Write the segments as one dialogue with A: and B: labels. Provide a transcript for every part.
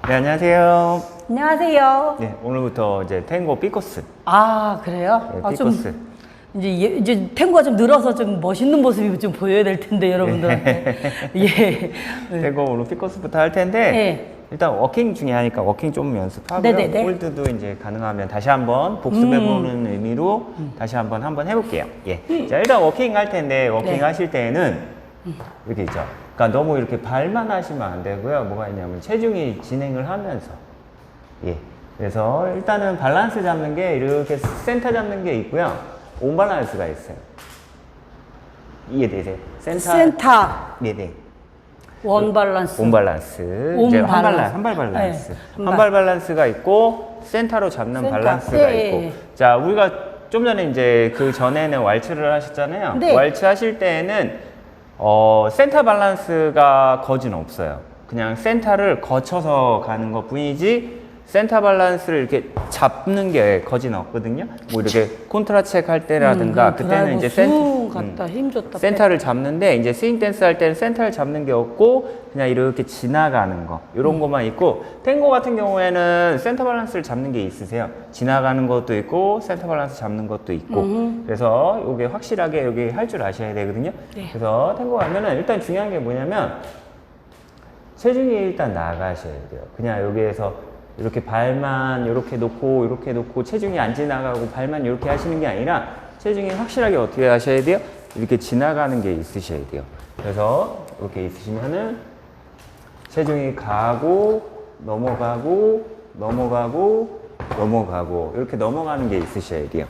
A: 네, 안녕하세요.
B: 안녕하세요.
A: 네, 오늘부터 이제 탱고 피코스.
B: 아, 그래요?
A: 네,
B: 아,
A: 피코스.
B: 이제 탱고가 좀 늘어서 좀 멋있는 모습이 좀 보여야 될 텐데, 여러분들한테. 예.
A: 탱고 오늘 피코스부터 할 텐데,
B: 네.
A: 일단 워킹 중요하니까 워킹 좀 연습하고요.
B: 네네네.
A: 홀드도 이제 가능하면 다시 한번 복습해보는 의미로 다시 한번 해볼게요. 예. 자, 일단 워킹 할 텐데, 워킹
B: 네.
A: 하실 때는 이렇게 있죠. 그러니까 너무 이렇게 발만 하시면 안 되고요. 뭐가 있냐면 체중이 진행을 하면서. 예. 그래서 일단은 밸런스 잡는 게 이렇게 센터 잡는 게 있고요. 온밸런스가 있어요. 이해되세요?
B: 센터,
A: 네네.
B: 원밸런스.
A: 온밸런스.
B: 온
A: 이제
B: 밸런스.
A: 한발 밸런스.
B: 네,
A: 한발 밸런스가 있고 센터로 잡는
B: 센터.
A: 밸런스가
B: 예,
A: 있고.
B: 예.
A: 자, 우리가 좀 전에 이제 그 전에는 왈츠를 하셨잖아요.
B: 네.
A: 왈츠 하실 때는 센터 밸런스가 거진 없어요. 그냥 센터를 거쳐서 가는 것 뿐이지 센터 밸런스를 이렇게 잡는 게 거진 없거든요. 뭐 이렇게 콘트라책 할 때라든가 그때는 이제
B: 갔다 힘 줬다.
A: 센터를 잡는데 이제 스윙 댄스 할 때는 센터를 잡는 게 없고 그냥 이렇게 지나가는 거 이런 것만 있고 탱고 같은 경우에는 센터 밸런스를 잡는 게 있으세요. 지나가는 것도 있고 센터 밸런스 잡는 것도 있고 그래서 이게 확실하게 여기 할 줄 아셔야 되거든요.
B: 네.
A: 그래서 탱고 가면은 일단 중요한 게 뭐냐면 체중이 일단 나가셔야 돼요. 그냥 여기에서 이렇게 발만 이렇게 놓고 체중이 안 지나가고 발만 이렇게 하시는 게 아니라 체중이 확실하게 어떻게 하셔야 돼요? 이렇게 지나가는 게 있으셔야 돼요. 그래서 이렇게 있으시면은 체중이 가고 넘어가고 이렇게 넘어가는 게 있으셔야 돼요.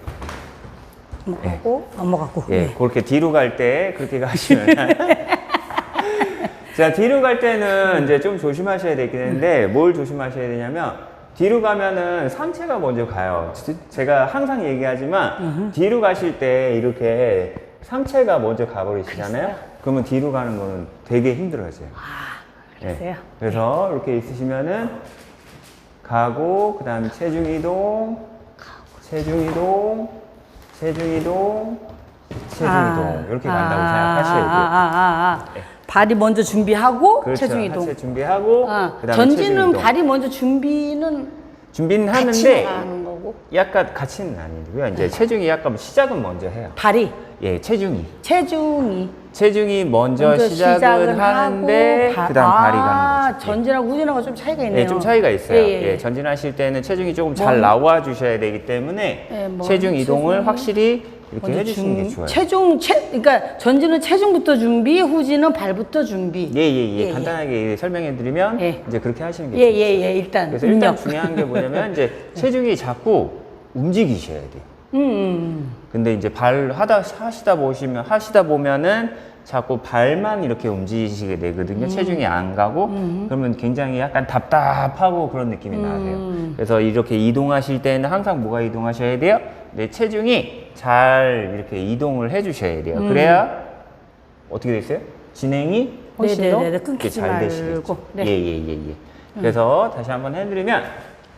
B: 넘어가고.
A: 예,
B: 네.
A: 그렇게 뒤로 갈 때 그렇게 가시면 자, 뒤로 갈 때는 이제 좀 조심하셔야 되겠는데 뭘 조심하셔야 되냐면 뒤로 가면은 상체가 먼저 가요. 제가 항상 얘기하지만 뒤로 가실 때 이렇게 상체가 먼저 가버리시잖아요. 그러면 뒤로 가는 거는 되게 힘들어져요.
B: 그러세요?
A: 예, 그래서 이렇게 있으시면은 가고 그다음에 체중 이동 이렇게 간다고 생각하셔야 돼요.
B: 발이 먼저 준비하고
A: 그렇죠.
B: 체중 이동.
A: 하체 준비하고 그다음에
B: 전지는
A: 체중 이동.
B: 발이 먼저 준비는
A: 준비는
B: 같이
A: 하는데
B: 나가는 거고.
A: 약간 같이는 아니고요. 이제 체중이 약간 시작은 먼저 해요.
B: 발이
A: 예, 체중이 먼저 시작을 하는데
B: 하고
A: 그다음 발이 가는 거죠.
B: 전진하고 후진하고 좀 차이가 있네요.
A: 예, 좀 차이가 있어요.
B: 예, 예.
A: 예, 전진하실 때는 체중이 조금 잘 나와 주셔야 되기 때문에
B: 예,
A: 체중 이동을
B: 체중이
A: 확실히 이렇게
B: 먼저
A: 해주시는 게 좋아요.
B: 그러니까 전진은 체중부터 준비, 후진은 발부터 준비.
A: 예. 간단하게 설명해 드리면
B: 예.
A: 이제 그렇게 하시는 게 좋아요.
B: 예. 일단
A: 그래서 일단
B: 입력.
A: 중요한 게 뭐냐면 이제 체중이 자꾸 움직이셔야 돼요. 근데 이제 하시다 보면은 자꾸 발만 이렇게 움직이시게 되거든요. 체중이 안 가고 그러면 굉장히 약간 답답하고 그런 느낌이 나세요. 그래서 이렇게 이동하실 때는 항상 뭐가 이동하셔야 돼요? 내 체중이 잘 이렇게 이동을 해주셔야 돼요. 그래야 어떻게 됐어요? 진행이 훨씬 더
B: 네네네,
A: 이렇게
B: 끊기지
A: 잘
B: 말고.
A: 되시겠죠.
B: 네.
A: 예. 그래서 다시 한번 해드리면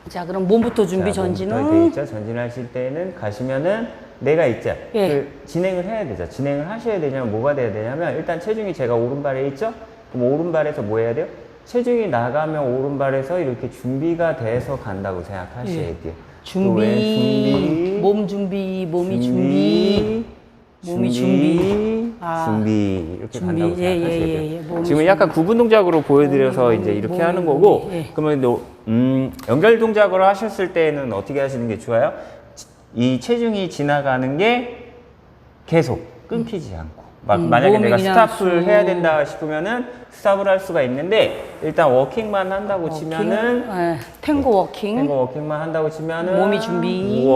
B: 자, 그럼 몸부터 준비
A: 자, 몸부터 돼
B: 전진은
A: 있죠. 전진하실 때는 가시면은 내가 있죠.
B: 예.
A: 그 진행을 해야 되죠. 진행을 하셔야 되냐면 뭐가 돼야 되냐면 일단 체중이 제가 오른발에 있죠. 그럼 오른발에서 뭐 해야 돼요? 체중이 나가면 오른발에서 이렇게 준비가 돼서 간다고 생각하셔야 돼요.
B: 준비, 몸 준비, 몸이 준비, 몸이 준비.
A: 준비 이렇게
B: 준비.
A: 간다고
B: 예,
A: 생각하셔야 돼요.
B: 예. 몸이
A: 지금 약간 구분 동작으로 보여드려서 이제 이렇게 하는 거고
B: 예.
A: 그러면 연결 동작으로 하셨을 때는 어떻게 하시는 게 좋아요? 이 체중이 지나가는 게 계속 끊기지 않고 만약에
B: 몸이
A: 내가
B: 그냥
A: 스탑을 해야 된다 싶으면은 스탑을 할 수가 있는데 일단 워킹만 한다고 치면은
B: 탱고 워킹.
A: 탱고 워킹만 한다고 치면은
B: 몸이 준비.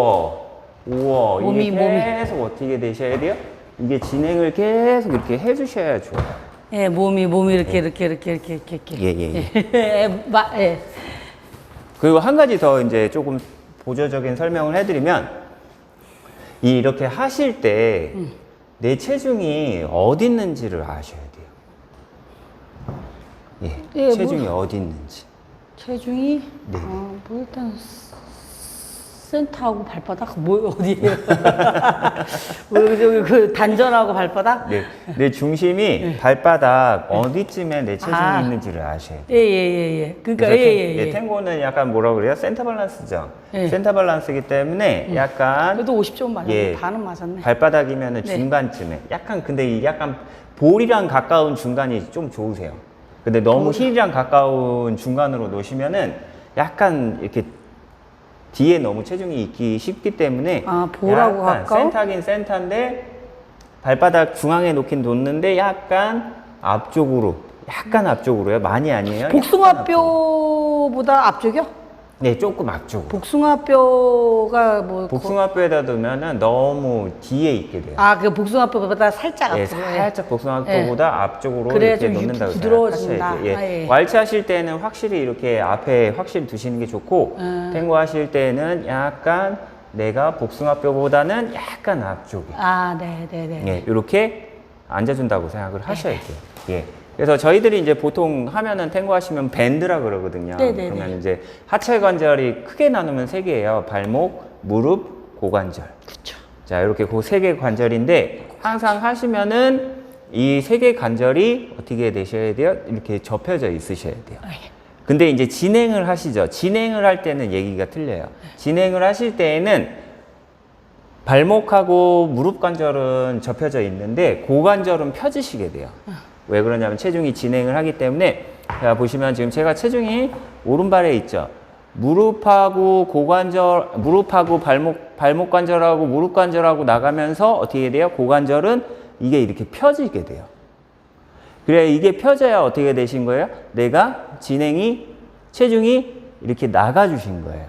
A: 우와
B: 몸이,
A: 이게 계속 어떻게 되셔야 돼요? 이게 진행을 계속 이렇게 해주셔야 좋아요.
B: 예, 몸이 이렇게.
A: 예. 그리고 한 가지 더 이제 조금 보조적인 설명을 해드리면 이렇게 하실 때 내 체중이 어디 있는지를 아셔야 돼요.
B: 예,
A: 체중이 어디 있는지.
B: 체중이
A: 네.
B: 뭐 일단 센터하고 발바닥 뭐 어디예요? 저기 그 단전하고 발바닥?
A: 네, 내 중심이 발바닥 어디쯤에 내 체중이 있는지를 아셔야 돼요.
B: 예예예. 그러니까
A: 그래서
B: 예예예.
A: 탱고는 약간 뭐라 그래요? 센터 밸런스죠.
B: 예.
A: 센터 밸런스이기 때문에 약간
B: 그래도 50점 맞았네.
A: 예.
B: 반은 맞았네.
A: 발바닥이면은
B: 네.
A: 중간쯤에 약간 근데 이 약간 볼이랑 가까운 중간이 좀 좋으세요. 근데 너무 힐이랑 가까운 중간으로 놓으시면은 약간 이렇게 뒤에 너무 체중이 있기 쉽기 때문에
B: 볼하고
A: 약간
B: 가까워?
A: 센터긴 센터인데 발바닥 중앙에 놓긴 놓는데 약간 앞쪽으로요. 많이 아니에요.
B: 복숭아뼈보다 앞쪽이요?
A: 네, 조금 앞쪽으로.
B: 복숭아뼈가 뭐
A: 복숭아뼈에다 두면은 너무 뒤에 있게 돼요.
B: 그 복숭아뼈보다 살짝
A: 예,
B: 앞으로.
A: 살짝 복숭아뼈보다 앞쪽으로
B: 그래야
A: 이렇게
B: 좀
A: 놓는다고
B: 부드러워진다.
A: 생각하셔야 돼요.
B: 예.
A: 왈츠하실 때는 확실히 이렇게 앞에 확실히 두시는 게 좋고 탱고 하실 때는 약간 내가 복숭아뼈보다는 약간 앞쪽에
B: 네네네.
A: 예, 이렇게 앉아준다고 생각을 하셔야 돼요. 예. 그래서 저희들이 이제 보통 하면은 탱고 하시면 밴드라 그러거든요.
B: 네네네.
A: 그러면 이제 하체 관절이 크게 나누면 세 개예요. 발목, 무릎, 고관절.
B: 그렇죠.
A: 자, 이렇게 그 세 개 관절인데 항상 하시면은 이 세 개 관절이 어떻게 되셔야 돼요? 이렇게 접혀져 있으셔야 돼요. 근데 이제 진행을 하시죠. 진행을 할 때는 얘기가 틀려요. 진행을 하실 때에는 발목하고 무릎 관절은 접혀져 있는데 고관절은 펴지시게 돼요. 왜 그러냐면 체중이 진행을 하기 때문에 자, 보시면 지금 제가 체중이 오른발에 있죠. 무릎하고 고관절, 무릎하고 발목 관절하고 무릎 관절하고 나가면서 어떻게 돼요? 고관절은 이게 이렇게 펴지게 돼요. 그래 이게 펴져야 어떻게 되신 거예요? 내가 체중이 이렇게 나가주신 거예요.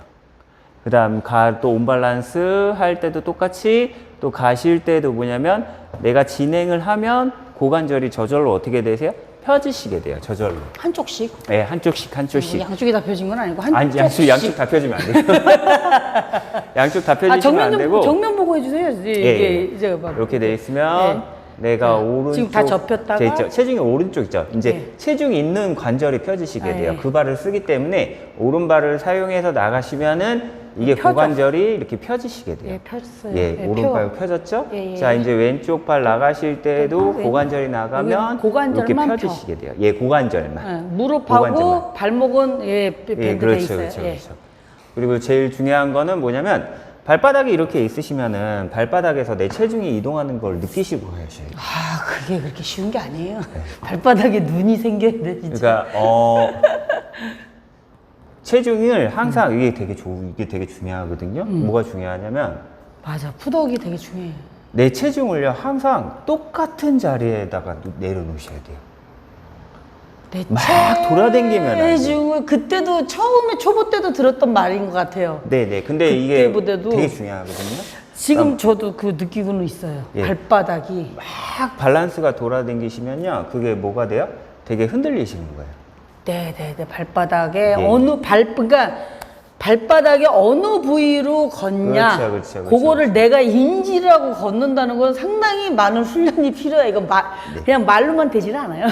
A: 그 다음 또 온밸런스 할 때도 똑같이 또 가실 때도 뭐냐면 내가 진행을 하면 고관절이 저절로 어떻게 되세요? 펴지시게 돼요. 저절로.
B: 한쪽씩?
A: 네, 한쪽씩.
B: 양쪽이 다 펴진 건 아니고
A: 아니,
B: 한쪽씩.
A: 양쪽 다 펴지면 안 돼요. 양쪽 다 펴지시면 안 되고.
B: 정면 보고 해주세요. 이게 이제 막
A: 이렇게 돼 있으면 내가 오른쪽
B: 지금 다 접혔다가
A: 있죠. 체중이 오른쪽 있죠. 이제
B: 네.
A: 체중이 있는 관절이 펴지시게 돼요. 그 발을 쓰기 때문에 오른발을 사용해서 나가시면은 이게
B: 펴져.
A: 고관절이 이렇게 펴지시게 돼요.
B: 예, 펴졌어요.
A: 예, 오른발 펴졌죠?
B: 예.
A: 자, 이제 왼쪽 발 나가실 때도
B: 왼-
A: 고관절이 나가면
B: 여기 고관절만
A: 이렇게
B: 펴.
A: 펴지시게 돼요. 예, 고관절만.
B: 무릎하고
A: 고관절만.
B: 발목은 밴드돼
A: 그렇죠,
B: 있어요.
A: 그렇죠, 그렇죠. 그리고 제일 중요한 거는 뭐냐면 발바닥이 이렇게 있으시면은 발바닥에서 내 체중이 이동하는 걸 느끼시고 하셔야 돼요.
B: 그게 그렇게 쉬운 게 아니에요. 발바닥에 눈이 생겨야 돼, 진짜.
A: 그러니까 체중을 항상 이게 되게 중요하거든요. 뭐가 중요하냐면
B: 맞아, 푸덕이 되게 중요해요.
A: 내 체중을요 항상 똑같은 자리에다가 내려놓으셔야 돼요. 막 돌아다니면 안 돼요.
B: 체중을 그때도 처음에 초보 때도 들었던 말인 것 같아요.
A: 네네. 근데 이게
B: 그때보다도
A: 되게 중요하거든요.
B: 지금 저도 그 느끼고는 있어요.
A: 예.
B: 발바닥이
A: 막 밸런스가 돌아다니시면요, 그게 뭐가 돼요? 되게 흔들리시는 거예요.
B: 네네네 발바닥에
A: 예.
B: 그러니까 발바닥에 어느 부위로 걷냐
A: 그렇죠.
B: 그거를 내가 인지를 하고 걷는다는 건 상당히 많은 훈련이 필요해. 이거 그냥 말로만 되질 않아요.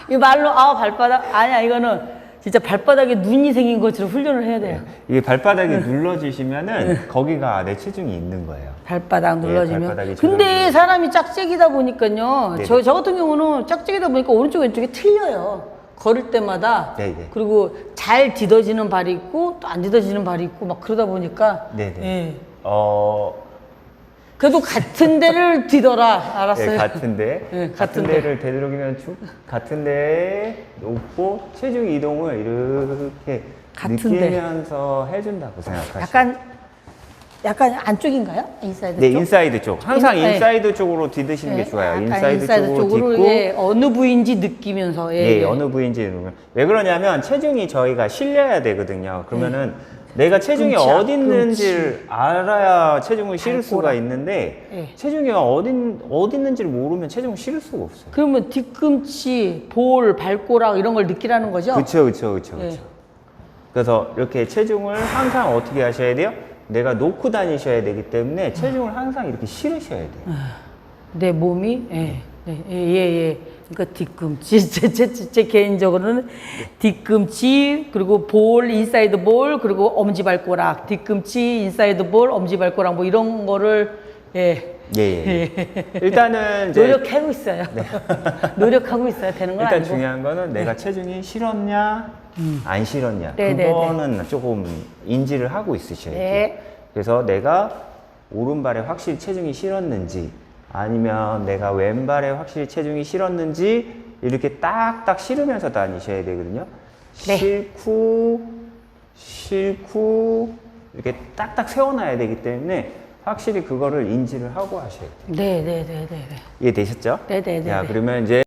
B: 이 말로 발바닥 아니야. 이거는 진짜 발바닥에 눈이 생긴 것처럼 훈련을 해야 돼요.
A: 이게 발바닥이 눌러지시면은 거기가 내 체중이 있는 거예요.
B: 발바닥 눌러지면.
A: 발바닥이
B: 근데
A: 저절로.
B: 사람이 짝짝이다 보니까요.
A: 네네.
B: 저 같은 경우는 짝짝이다 보니까 오른쪽 왼쪽이 틀려요. 걸을 때마다.
A: 네네.
B: 그리고 잘 디뎌지는 발이 있고 또 안 디뎌지는 발이 있고 막 그러다 보니까.
A: 네네.
B: 예.
A: 그래도
B: 같은 데를 디더라. 알았어요.
A: 네, 같은데.
B: 네,
A: 같은
B: 같은데.
A: 데를 되도록이면 같은 데에 놓고 체중 이동을 이렇게
B: 같은데.
A: 느끼면서 해준다고 생각하시면
B: 약간 안쪽인가요? 인사이드
A: 네,
B: 쪽?
A: 인사이드 쪽. 항상
B: 네.
A: 인사이드 쪽으로 디드시는 게 좋아요.
B: 약간
A: 인사이드 쪽으로 딛고
B: 어느 부위인지 느끼면서.
A: 어느 부위인지 누르면. 왜 그러냐면 체중이 저희가 실려야 되거든요. 그러면은 내가 체중이
B: 뒤꿈치,
A: 어디 있는지를 알아야 체중을 실을 수가
B: 발꼬락.
A: 있는데
B: 예.
A: 체중이 어디 있는지를 모르면 체중을 실을 수가 없어요.
B: 그러면 뒤꿈치, 볼, 발꼬락 이런 걸 느끼라는 거죠?
A: 그렇죠.
B: 예.
A: 그래서 이렇게 체중을 항상 어떻게 하셔야 돼요? 내가 놓고 다니셔야 되기 때문에 체중을 항상 이렇게 실으셔야 돼요.
B: 내 몸이 예. 그러니까 뒤꿈치 제 개인적으로는 뒤꿈치 그리고 볼 인사이드 볼 그리고 엄지발가락 뒤꿈치 인사이드 볼 엄지발가락 뭐 이런 거를 예.
A: 예. 일단은 이제
B: 노력하고 있어요. 노력하고 있어요. 되는 건
A: 일단
B: 아니고.
A: 중요한 거는 내가 체중이 실었냐 안 실었냐
B: 네,
A: 그거는 조금 인지를 하고 있으셔야 돼요.
B: 네.
A: 그래서 내가 오른발에 확실히 체중이 실었는지 아니면 내가 왼발에 확실히 체중이 실었는지 이렇게 딱딱 실으면서 다니셔야 되거든요.
B: 네.
A: 실고 이렇게 딱딱 세워놔야 되기 때문에 확실히 그거를 인지를 하고 하셔야 돼요.
B: 네.
A: 이해되셨죠?
B: 네.
A: 자, 그러면 이제